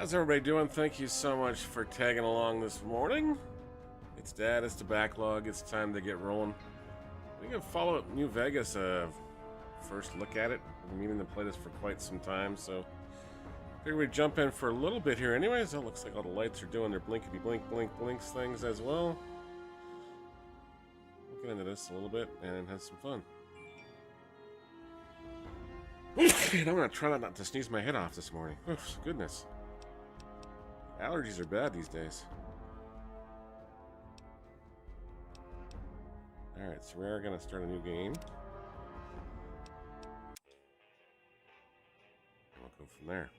How's everybody doing? Thank you so much for tagging along this morning. It's Dad, it's the Backlog, it's time to get rolling. We can follow up New Vegas, first look at it. I've been meaning to play this for quite some time, so figure we jump in for a little bit here anyways. It looks like all the lights are doing their blinkety blink blink blinks things as well. We'll get into this a little bit and have some fun. And I'm gonna try not to sneeze my head off this morning. Oof, goodness. Allergies are bad these days. Alright, so we're gonna start a new game. And we'll go from there.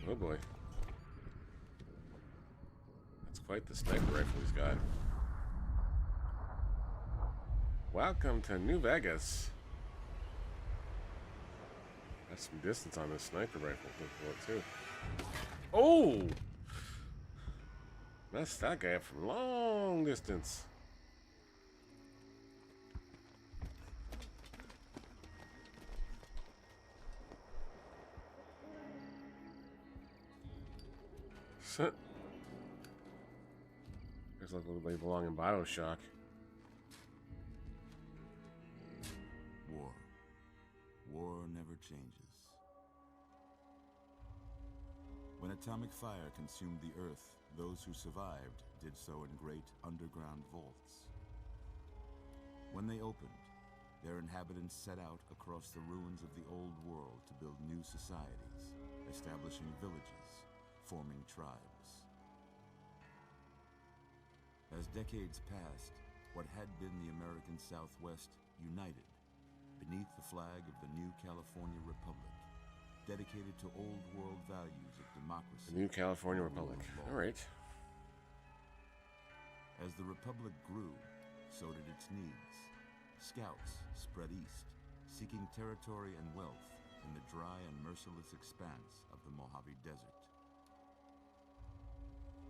Oh boy. That's quite the sniper rifle he's got. Welcome to New Vegas. That's some distance on this sniper rifle too. Oh! Messed that guy up from long distance. Looks like they belong in Bioshock. War. War never changes. When atomic fire consumed the Earth, those who survived did so in great underground vaults. When they opened, their inhabitants set out across the ruins of the old world to build new societies, establishing villages, forming tribes. As decades passed, what had been the American Southwest united beneath the flag of the new California Republic, dedicated to old world values of democracy. The new California Republic. All right. As the Republic grew, so did its needs. Scouts spread east, seeking territory and wealth in the dry and merciless expanse of the Mojave Desert.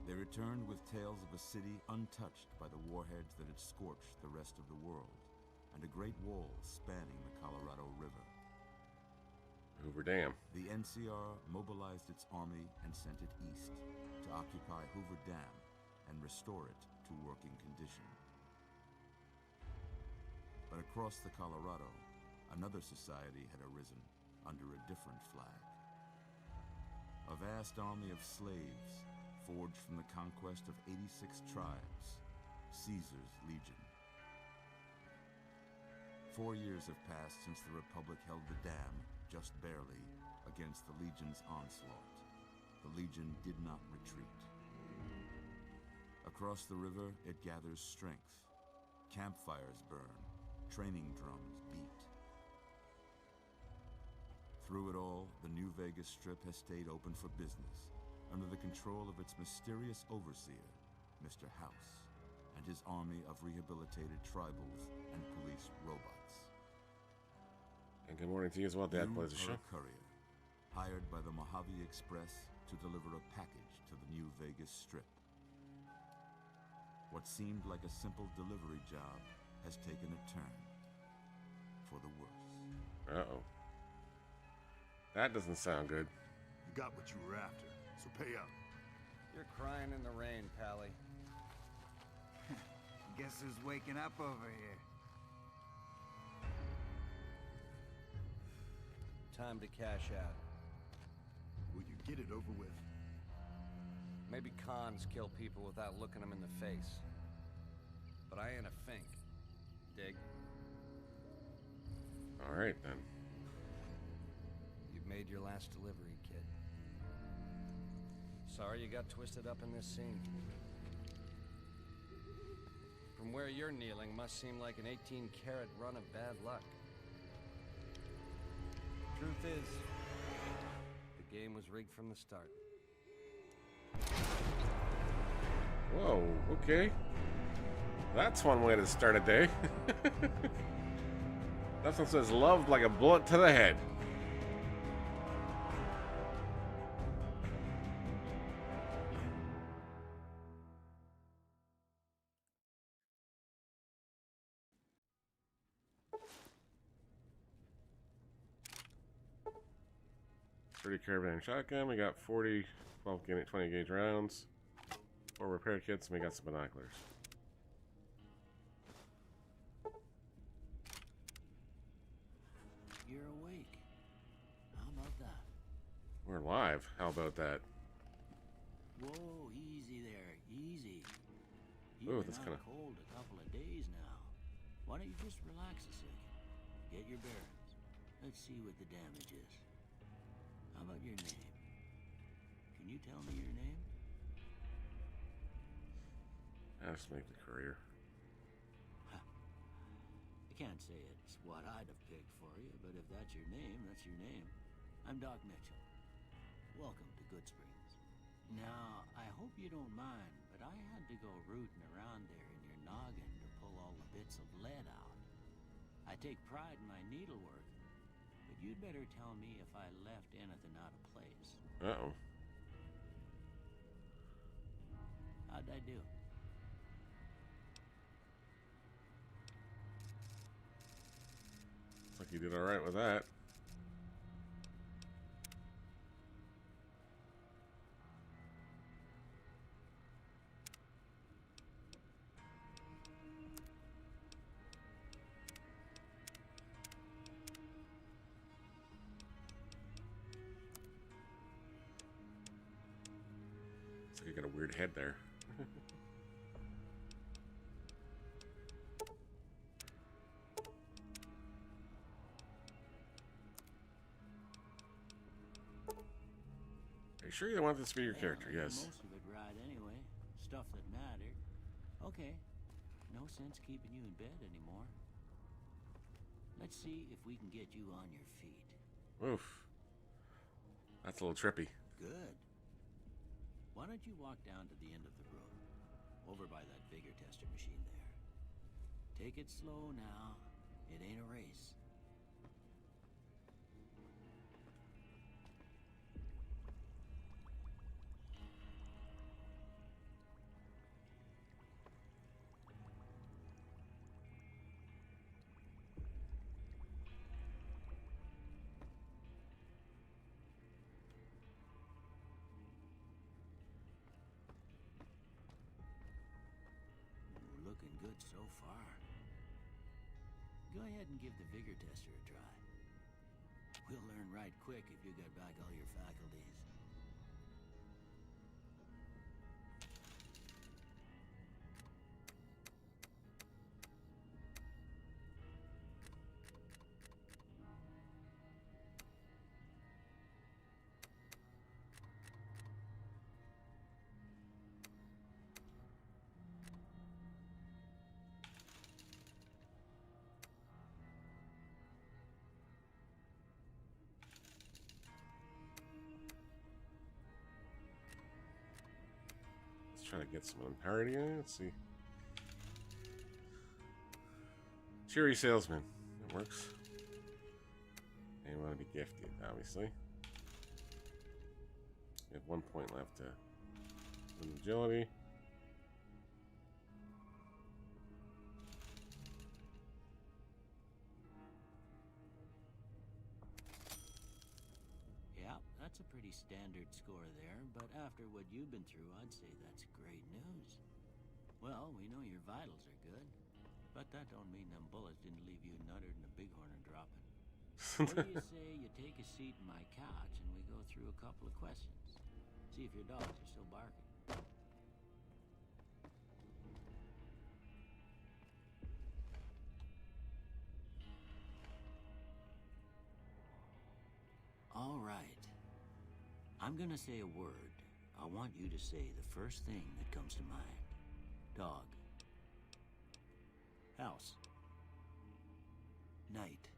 They returned with tales of a city untouched by the warheads that had scorched the rest of the world, and a great wall spanning the Colorado River. Hoover Dam. The NCR mobilized its army and sent it east to occupy Hoover Dam and restore it to working condition. But across the Colorado, another society had arisen under a different flag. A vast army of slaves forged from the conquest of 86 tribes, Caesar's Legion. 4 years have passed since the Republic held the dam, just barely, against the Legion's onslaught. The Legion did not retreat. Across the river, it gathers strength. Campfires burn, training drums beat. Through it all, the New Vegas Strip has stayed open for business, under the control of its mysterious overseer, Mr. House, and his army of rehabilitated tribals and police robots. And good morning to you as well, Dad. Plays the show. A courier, hired by the Mojave Express to deliver a package to the New Vegas Strip. What seemed like a simple delivery job has taken a turn for the worse. Uh-oh. That doesn't sound good. You got what you were after, so pay up. You're crying in the rain, Pally. Guess who's waking up over here? Time to cash out. Will you get it over with? Maybe cons kill people without looking them in the face. But I ain't a fink. Dig? All right, then. You've made your last delivery, kid. Sorry you got twisted up in this scene. From where you're kneeling must seem like an 18-carat run of bad luck. Truth is, the game was rigged from the start. Whoa, okay. That's one way to start a day. That one says love like a bullet to the head. .30 carbine shotgun. We got 40, 12 gauge, 20 gauge rounds. 4 repair kits, and we got some binoculars. You're awake. How about that? We're live. How about that? Whoa, easy there, easy. Ooh, You've that's been kinda- out cold a couple of days now. Why don't you just relax a second? Get your bearings. Let's see what the damage is. How about your name? Can you tell me your name? I'll just make the career. I can't say it's what I'd have picked for you, but if that's your name, that's your name. I'm Doc Mitchell. Welcome to Good Springs. Now, I hope you don't mind, but I had to go rooting around there in your noggin to pull all the bits of lead out. I take pride in my needlework, but you'd better tell me if I left anything out of place. Uh-oh. How'd I do? Looks like you did alright with that. Looks like you got a weird head there. Are you sure you don't want this to be your character? Well, Yes. most of it right anyway. Stuff that mattered. Okay. No sense keeping you in bed anymore. Let's see if we can get you on your feet. Oof. That's a little trippy. Good. Why don't you walk down to the end of the room, over by that vigor tester machine there. Take it slow now. It ain't a race. Looking good so far. Go ahead and give the vigor tester a try. We'll learn right quick if you got back all your faculties. Let's try to get some parity. Let's see. Cheery salesman. That works. And you want to be gifted, obviously. You have 1 point left to win agility. Yeah, that's a pretty standard score there, but after what you've been through, I'd say that's great news. Well, we know your vitals are good, but that don't mean them bullets didn't leave you nuttered and a bighorn and dropping. What do you say you take a seat in my couch and we go through a couple of questions? See if your dogs are still barking. All right. I'm gonna say a word. I want you to say the first thing that comes to mind. Dog. house. Night.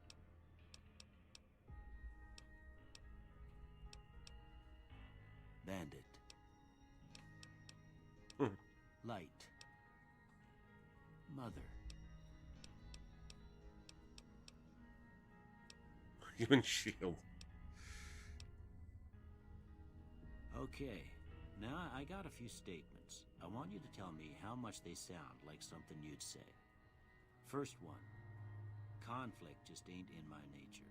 Bandit. Light. Mother. Human shield. Okay, now I got a few statements. I want you to tell me how much they sound like something you'd say. First one. Conflict just ain't in my nature.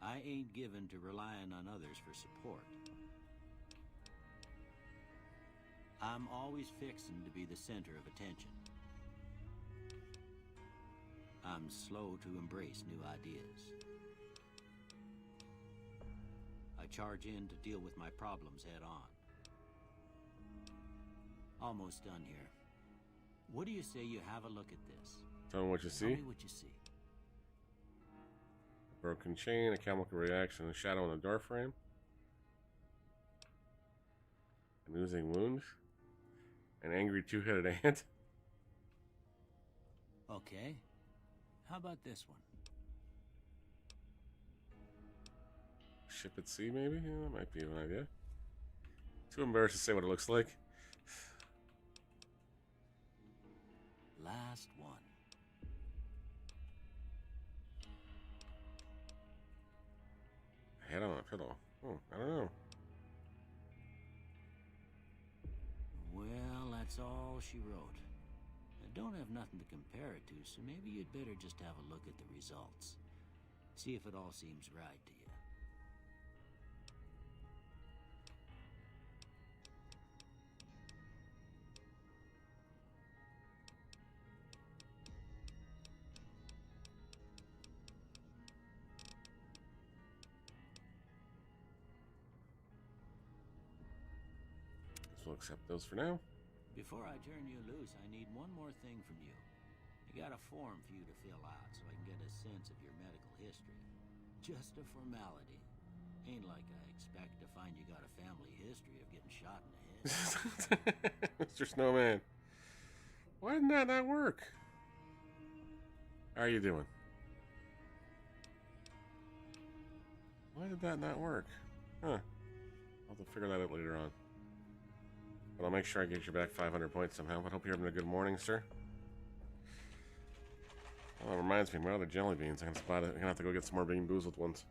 I ain't given to relying on others for support. I'm always fixin' to be the center of attention. I'm slow to embrace new ideas. I charge in to deal with my problems head on. Almost done here. What do you say you have a look at this? Tell me what you Tell see. me what you see. Broken chain, a chemical reaction, a shadow on the door frame. An oozing wound. An angry two-headed ant. Okay. How about this one? Ship at sea, maybe? Yeah, that might be an idea. Too embarrassed to say what it looks like. Last one. Head on a pillow. Oh, I don't know. Well, that's all she wrote. I don't have nothing to compare it to, so maybe you'd better just have a look at the results. See if it all seems right to you. Guess we'll accept those for now. Before I turn you loose, I need one more thing from you. I got a form for you to fill out so I can get a sense of your medical history. Just a formality. Ain't like I expect to find you got a family history of getting shot in the head. Mr. Snowman. Why didn't that not work? How are you doing? Why did that not work? Huh. I'll have to figure that out later on. But I'll make sure I get you back 500 points somehow. But hope you're having a good morning, sir. Oh, that reminds me, my other jelly beans. I'm gonna have to go get some more Bean Boozled ones.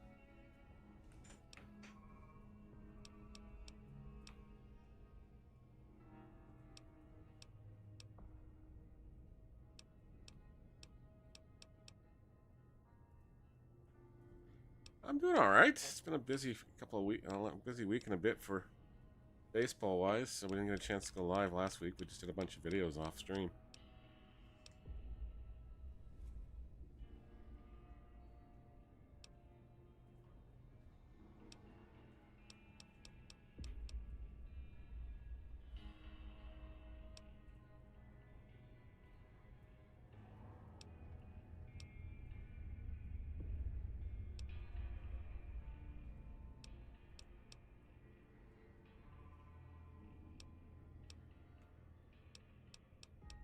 I'm doing all right. It's been a busy busy week and a bit for baseball wise. So we didn't get a chance to go live last week. We just did a bunch of videos off stream.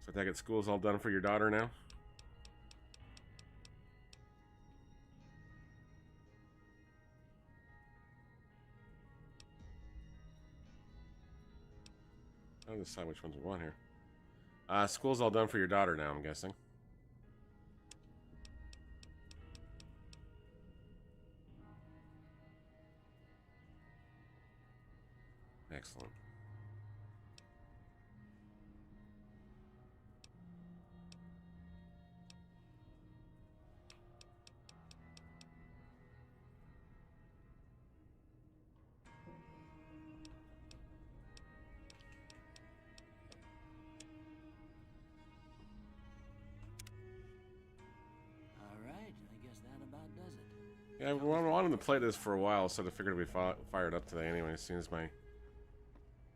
So I take it school's all done for your daughter now? I'll decide which ones we want here. School's all done for your daughter now, I'm guessing. Excellent. Yeah, I've wanted to play this for a while, so I figured we'd be fired up today anyway, as soon as my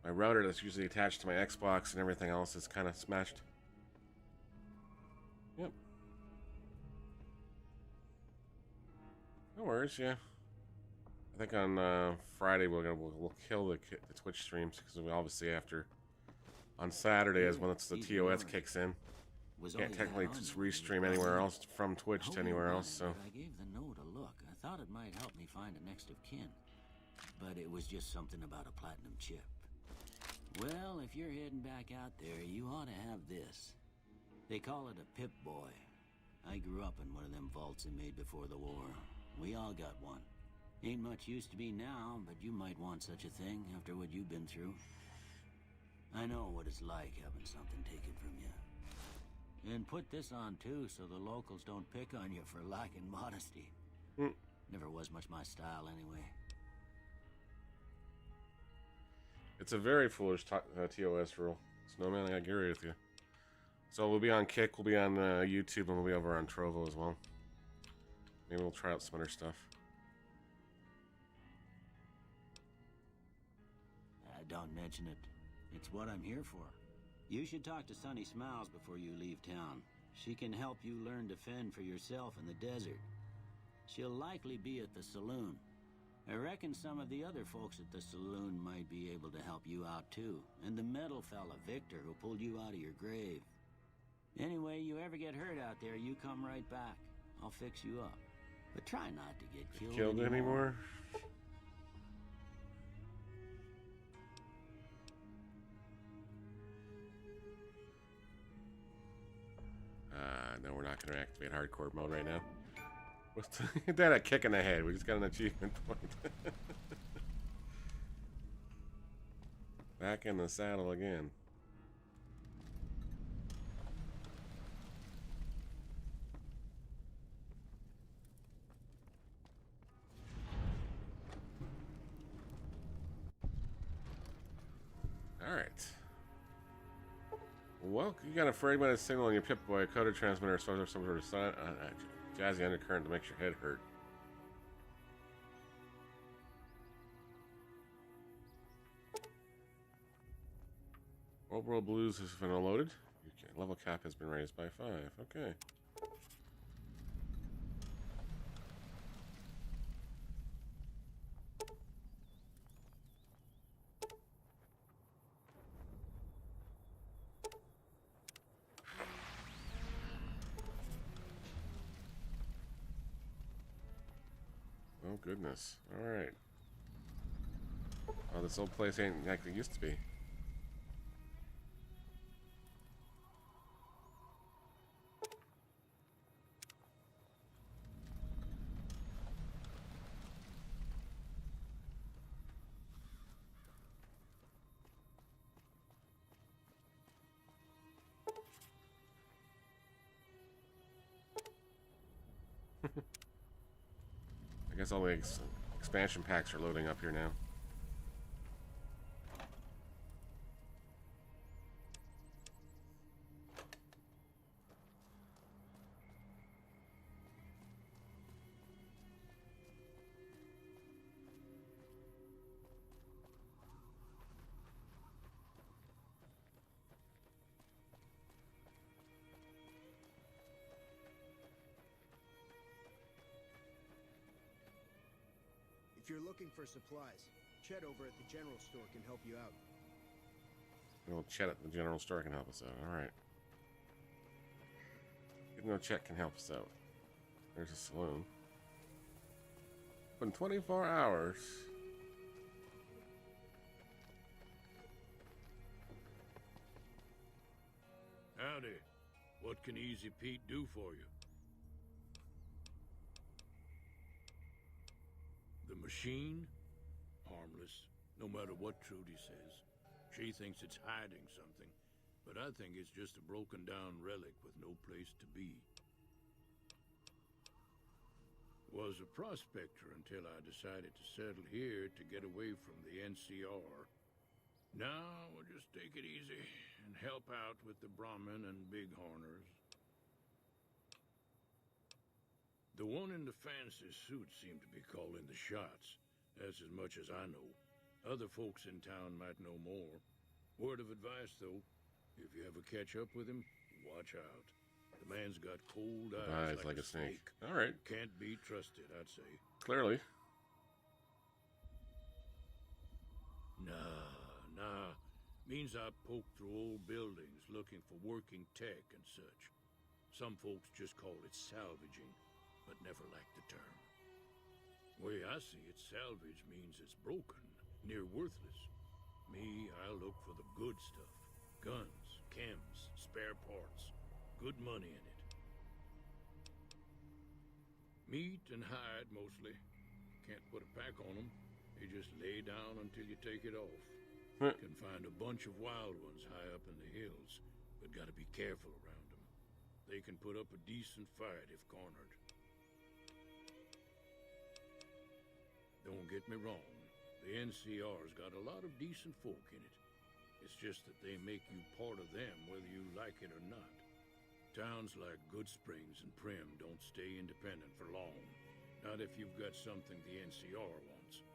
router that's usually attached to my Xbox and everything else is kind of smashed. Yep. No worries, yeah. I think on Friday we'll kill the Twitch streams because we obviously after on Saturday is when it's the TOS kicks in. Can't technically just restream anywhere else from Twitch to anywhere else. So I gave the note a look. I thought it might help me find a next of kin, but it was just something about a platinum chip. Well, if you're heading back out there, you ought to have this. They call it a Pip-Boy. I grew up in one of them vaults they made before the war. We all got one. Ain't much use to me now, but you might want such a thing after what you've been through. I know what it's like having something taken from you. And put this on too, so the locals don't pick on you for lacking modesty. Never was much my style anyway. it's a very foolish TOS rule. Snowman, I agree with you. So we'll be on Kick, we'll be on YouTube, and we'll be over on Trovo as well. Maybe we'll try out some other stuff. Don't mention it. It's what I'm here for. You should talk to Sunny Smiles before you leave town. She can help you learn to fend for yourself in the desert. She'll likely be at the saloon. I reckon some of the other folks at the saloon might be able to help you out too. And the metal fella, Victor, who pulled you out of your grave. Anyway, you ever get hurt out there, you come right back. I'll fix you up. But try not to get killed Anymore? No, we're not going to activate hardcore mode right now. Get that a kick in the head. We just got an achievement point. Back in the saddle again. All right. Well, you got a fragmented signal on your Pip-Boy, a coder transmitter, or some sort of jazzy undercurrent that makes your head hurt. World Blues has been unloaded. Your level cap has been raised by 5. Okay. Oh, goodness. Alright. Oh, this old place ain't like it used to be. I guess all the expansion packs are loading up here now. If you're looking for supplies, Chet over at the general store can help you out. Well, Chet at the general store can help us out. Alright. Even though Chet can help us out. There's a saloon. Open 24 hours. Howdy. What can Easy Pete do for you? The machine? Harmless, no matter what Trudy says. She thinks it's hiding something, but I think it's just a broken down relic with no place to be. Was a prospector until I decided to settle here to get away from the NCR. Now we'll just take it easy and help out with the Brahmin and Bighorners. The one in the fancy suit seemed to be calling the shots. That's as much as I know. Other folks in town might know more. Word of advice, though, if you ever catch up with him, watch out. The man's got cold eyes, Like a snake. All right. Can't be trusted, I'd say. Clearly. means I poke through old buildings looking for working tech and such. Some folks just call it salvaging, but never liked the term. Way I see it, salvage means it's broken, near worthless. Me, I look for the good stuff. Guns, chems, spare parts. Good money in it. Meat and hide, mostly. Can't put a pack on them. You just lay down until you take it off. Can find a bunch of wild ones high up in the hills, but gotta be careful around them. They can put up a decent fight if cornered. Don't get me wrong, the NCR's got a lot of decent folk in it. It's just that they make you part of them whether you like it or not. Towns like Goodsprings and Prim don't stay independent for long. Not if you've got something the NCR wants.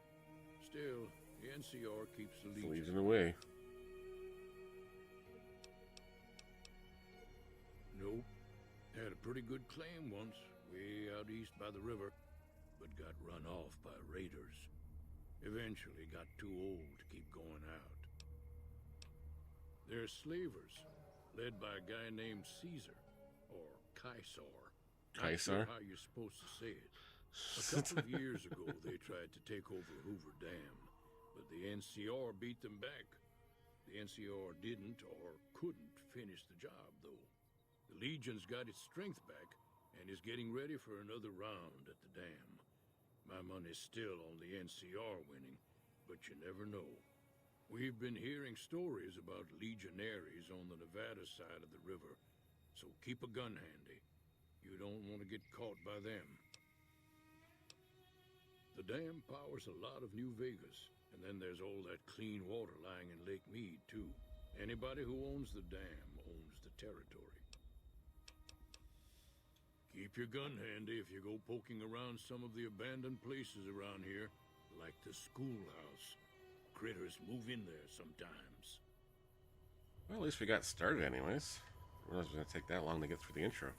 Still, the NCR keeps the Legion away. Nope. Had a pretty good claim once, way out east by the river, but got run off by raiders. Eventually got too old to keep going out. They're slavers, led by a guy named Caesar, or Caesar. Not sure how you're supposed to say it. A couple of years ago, they tried to take over Hoover Dam, but the NCR beat them back. The NCR didn't or couldn't finish the job, though. The Legion's got its strength back and is getting ready for another round at the dam. My money's still on the NCR winning, but you never know. We've been hearing stories about legionaries on the Nevada side of the river, so keep a gun handy. You don't want to get caught by them. The dam powers a lot of New Vegas, and then there's all that clean water lying in Lake Mead, too. Anybody who owns the dam owns the territory. Keep your gun handy if you go poking around some of the abandoned places around here, like the schoolhouse. Critters move in there sometimes. Well, at least we got started anyways. I realized it was going to take that long to get through the intro.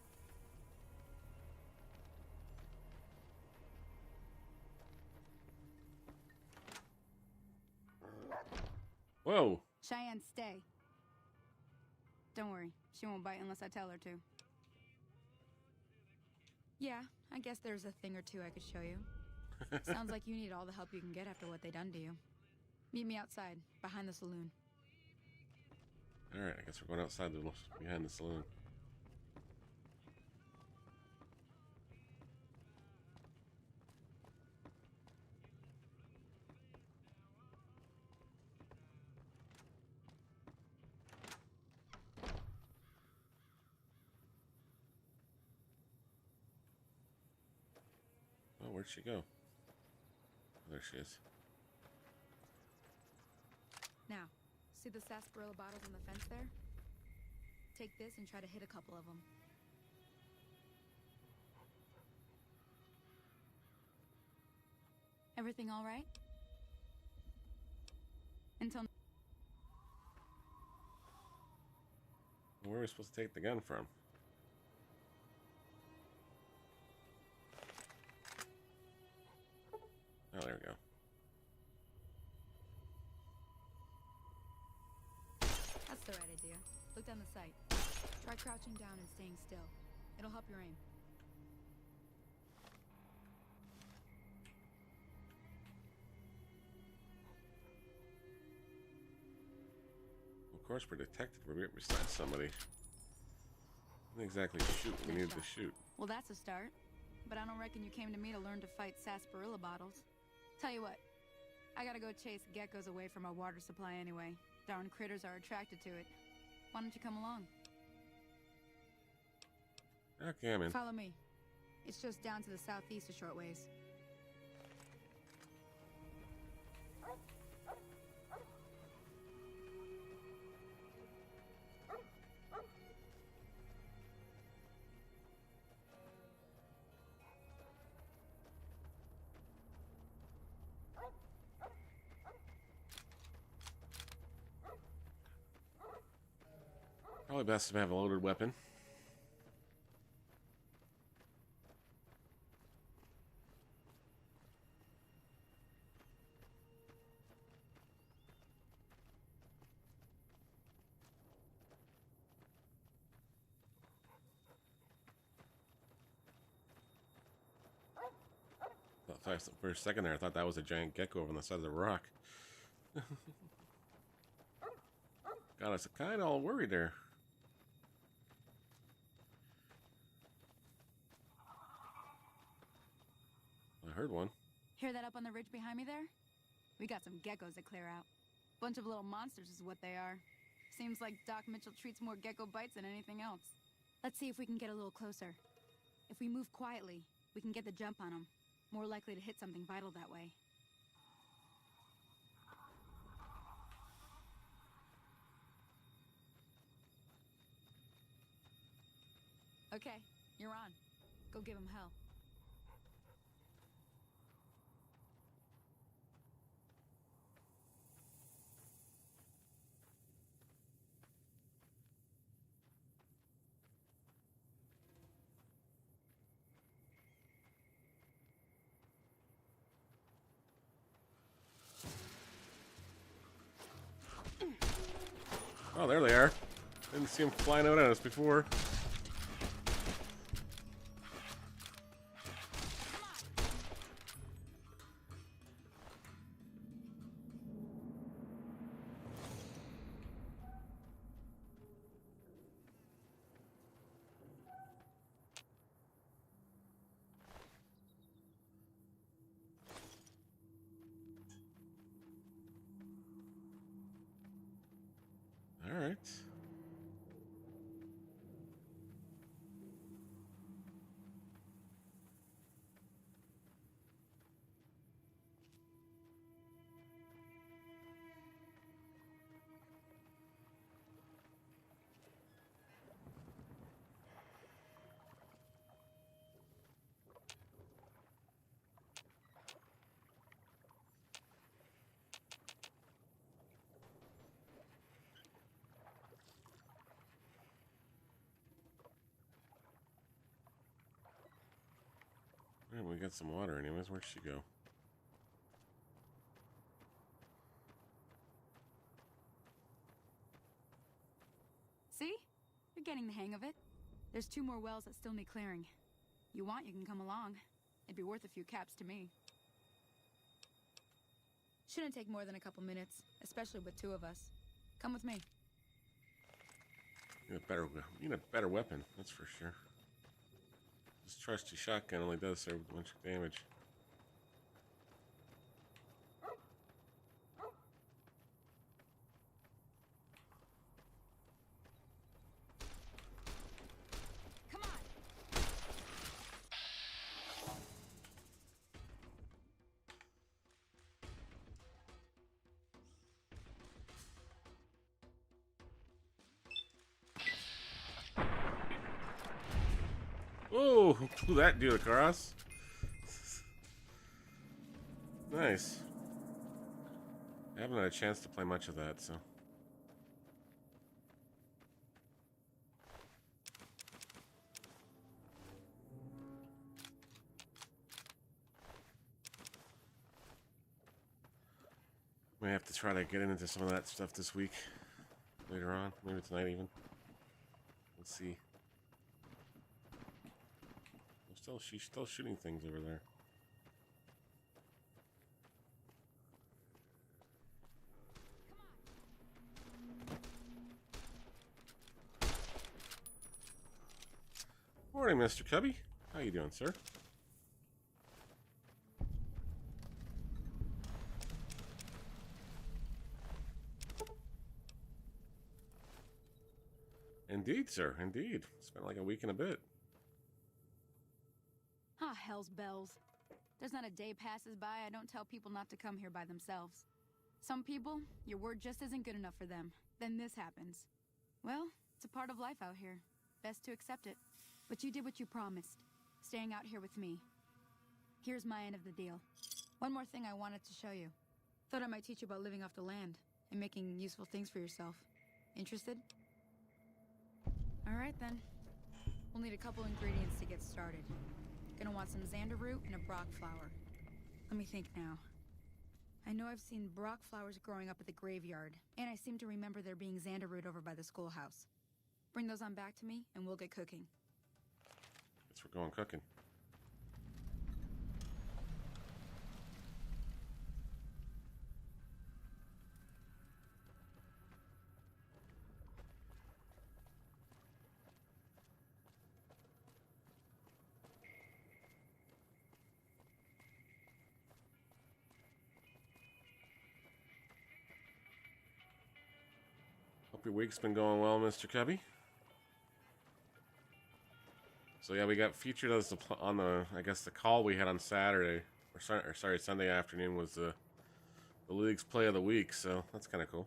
Whoa! Cheyenne, stay. Don't worry, she won't bite unless I tell her to. Yeah, I guess there's a thing or two I could show you. Sounds like you need all the help you can get after what they done to you. Meet me outside, behind the saloon. Alright, I guess we're going outside behind the saloon. Oh, where'd she go? Oh, there she is. Now, see the sarsaparilla bottles on the fence there? Take this and try to hit a couple of them. Everything all right? Until... Where are we supposed to take the gun from? Oh, there we go. That's the right idea. Look down the sight. Try crouching down and staying still. It'll help your aim. Of course, we're detected. We're right beside somebody. Not exactly shoot. We need to shoot. Well, that's a start. But I don't reckon you came to me to learn to fight sarsaparilla bottles. Tell you what, I gotta go chase geckos away from our water supply anyway. Darn critters are attracted to it. Why don't you come along? Okay, I'm in. Follow me. It's just down to the southeast a short ways. Probably best to have a loaded weapon. For a second there, I thought that was a giant gecko over on the side of the rock. Got us kind of all worried there. I heard one. Hear that up on the ridge behind me there? We got some geckos to clear out. Bunch of little monsters is what they are. Seems like Doc Mitchell treats more gecko bites than anything else. Let's see if we can get a little closer. If we move quietly, we can get the jump on them. More likely to hit something vital that way. Okay, you're on. Go give him hell. Oh, there they are. Didn't see them flying out at us before. All right. We got some water anyways. Where'd she go? See? You're getting the hang of it. There's 2 more wells that still need clearing. You want, you can come along. It'd be worth a few caps to me. Shouldn't take more than a couple minutes, especially with 2 of us. Come with me. You need a better weapon, that's for sure. This trusty shotgun only does serve a bunch of damage. Come on. Oh, who blew that dude across? Nice. I haven't had a chance to play much of that, so. May have to try to get into some of that stuff this week. Later on, maybe tonight even. Let's see. She's still shooting things over there. Morning, Mr. Cubby. How you doing, sir? Indeed, sir. Indeed. Spent like a week and a bit. Ah, hell's bells. There's not a day passes by I don't tell people not to come here by themselves. Some people, your word just isn't good enough for them. Then this happens. Well, it's a part of life out here. Best to accept it. But you did what you promised, staying out here with me. Here's my end of the deal. One more thing I wanted to show you. Thought I might teach you about living off the land and making useful things for yourself. Interested? All right then. We'll need a couple ingredients to get started. Gonna want some xander root and a brock flower. Let me think now. I know I've seen brock flowers growing up at the graveyard, and I seem to remember there being xander root over by the schoolhouse. Bring those on back to me, and we'll get cooking. Guess we're going cooking. Hope your week's been going well, Mr. Cubby. So yeah, we got featured as on the, I guess the call we had on Saturday, or sorry, Sunday afternoon was the league's play of the week. So that's kind of cool.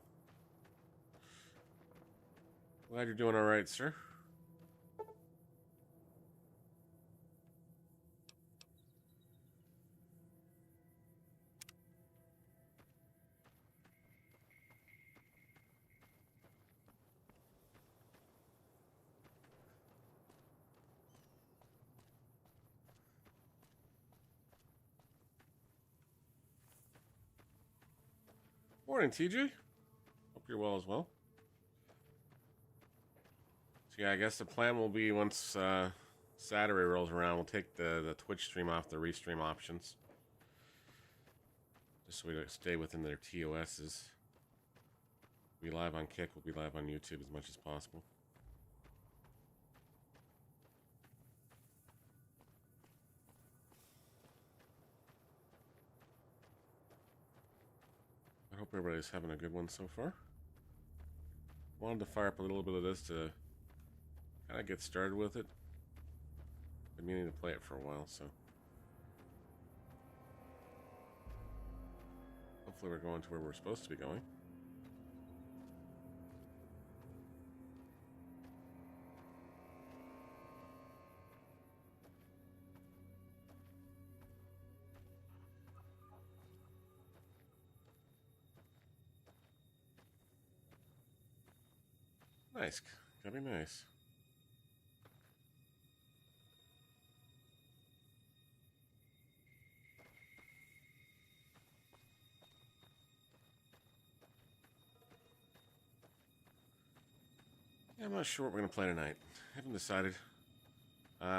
Glad you're doing all right, sir. Morning, TJ. Hope you're well as well. So yeah, I guess the plan will be once Saturday rolls around, we'll take the Twitch stream off the restream options. Just so we don't stay within their TOSs. We'll be live on Kick, we'll be live on YouTube as much as possible. I hope everybody's having a good one so far. Wanted to fire up a little bit of this to kind of get started with it. Been meaning to play it for a while, so hopefully we're going to where we're supposed to be going. Nice. Gotta be nice. Yeah, I'm not sure what we're going to play tonight. Haven't decided.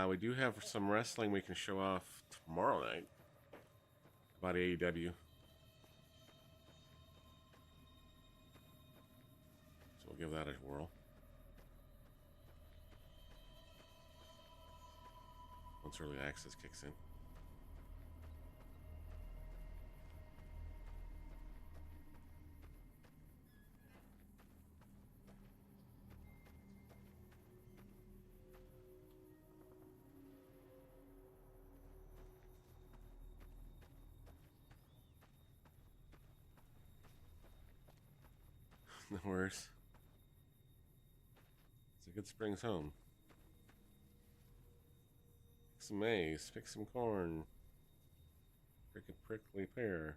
We do have some wrestling we can show off tomorrow night about AEW. So we'll give that a whirl. Once early access kicks in. No worries. It's a good springs home. Pick some maize, pick some corn. Pick a prickly pear.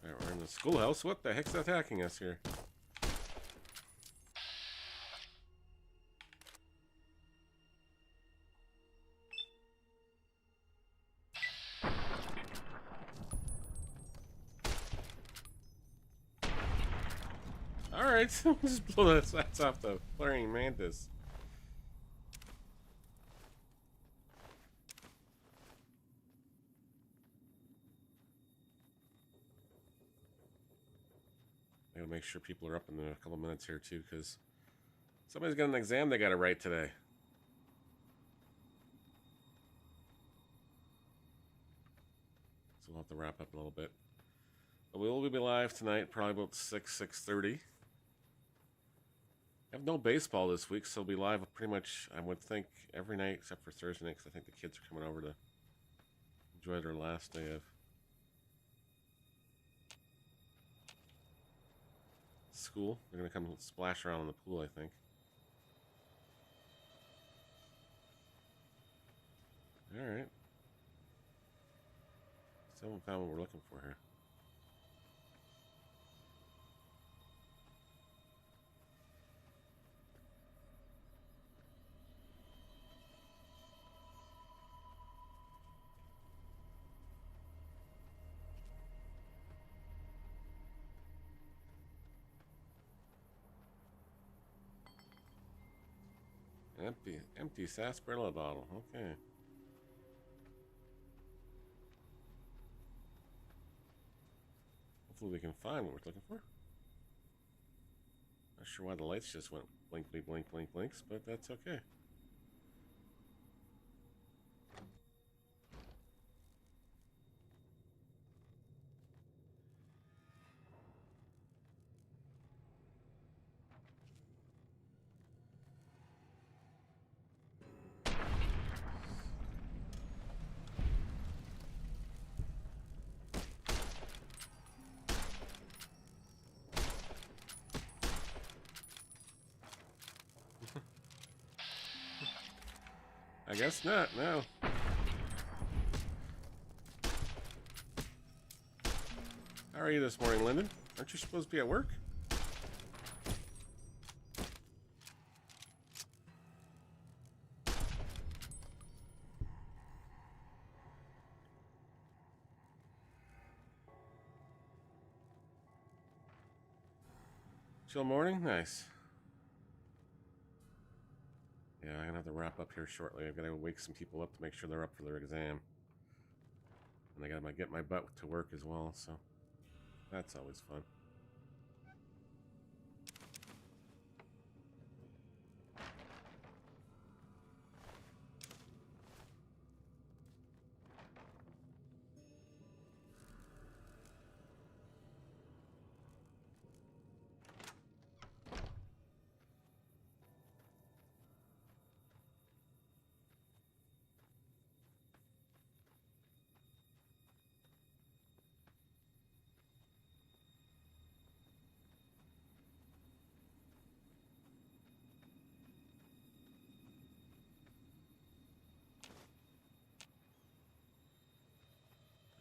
Alright, we're in the schoolhouse. What the heck's attacking us here? Alright, just blow that sides off the flaring mantis. I gotta make sure people are up in a couple minutes here too, because somebody's got an exam they gotta write today. So we'll have to wrap up a little bit. But we will be live tonight, probably about 6:30. I have no baseball this week, so we'll be live pretty much, I would think, every night except for Thursday night, because I think the kids are coming over to enjoy their last day of school. They're going to come splash around in the pool, I think. Alright. Still haven't found what we're looking for here. Empty sarsaparilla bottle. Okay. Hopefully we can find what we're looking for. Not sure why the lights just went blinkly blink blink blinks, but that's okay. I guess not, no. How are you this morning, Lyndon? Aren't you supposed to be at work? Chill morning? Nice. Yeah, I'm gonna have to wrap up here shortly. I've got to wake some people up to make sure they're up for their exam. And I gotta get my butt to work as well, so that's always fun.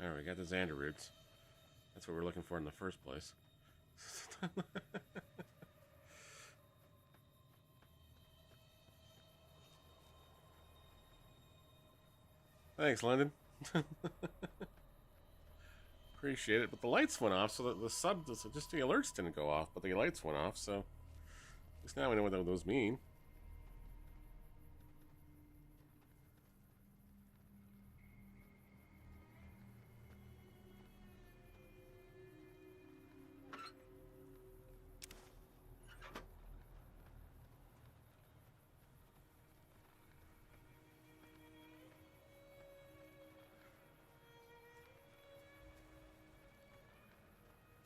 Alright, we got the Xander roots. That's what we're looking for in the first place. Thanks, London. Appreciate it. But the lights went off, so that just the alerts didn't go off, but the lights went off, so at least now we know what those mean.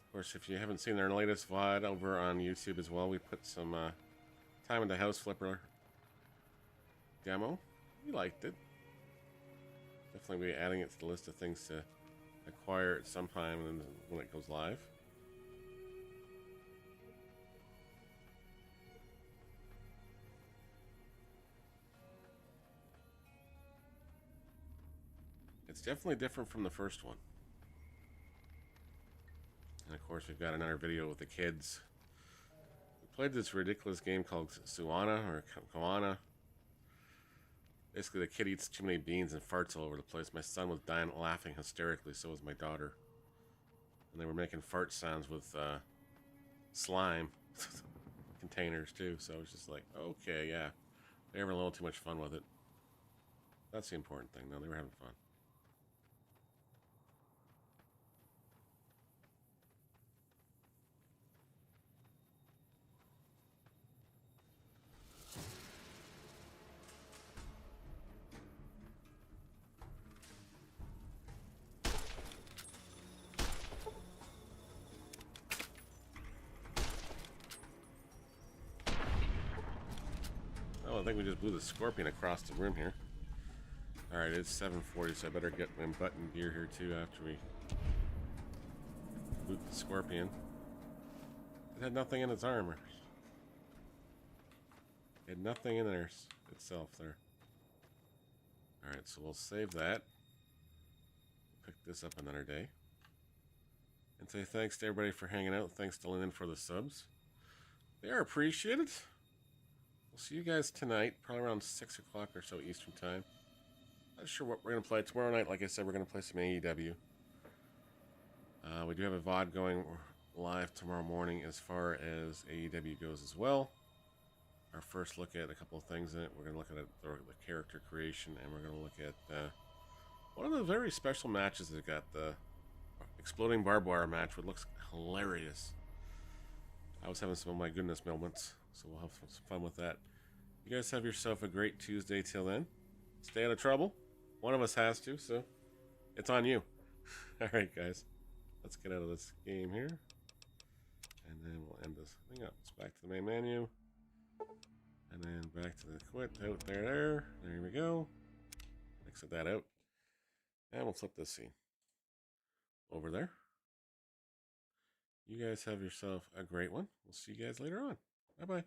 Of course, if you haven't seen our latest VOD over on YouTube as well, we put some Time in the House Flipper demo. We liked it. Definitely be adding it to the list of things to acquire at some time when it goes live. It's definitely different from the first one. And of course, we've got another video with the kids. We played this ridiculous game called Suana or Koana. Basically, the kid eats too many beans and farts all over the place. My son was dying laughing hysterically, so was my daughter. And they were making fart sounds with slime containers too. So it was just like, okay, yeah. They were having a little too much fun with it. That's the important thing, though. They were having fun. Oh, I think we just blew the scorpion across the room here. Alright, it's 7:40, so I better get my butt in gear here too after we boot the scorpion. It had nothing in its armor. It had nothing in there itself there. Alright, so we'll save that. Pick this up another day. And say thanks to everybody for hanging out. Thanks to Lyndon for the subs. They are appreciated. We'll see you guys tonight, probably around 6 o'clock or so Eastern time. Not sure what we're going to play tomorrow night. Like I said, we're going to play some AEW. We do have a VOD going live tomorrow morning as far as AEW goes as well. our first look at a couple of things in it. We're going to look at the character creation, and we're going to look at one of the very special matches that got the exploding barbed wire match, which looks hilarious. I was having some of my goodness moments, so we'll have some fun with that. You guys have yourself a great Tuesday till then. Stay out of trouble. One of us has to, so it's on you. All right, guys. Let's get out of this game here. And then we'll end this thing up. It's back to the main menu. And then back to the quit out there. There we go. Exit that out. And we'll flip this scene over there. You guys have yourself a great one. We'll see you guys later on. Bye-bye.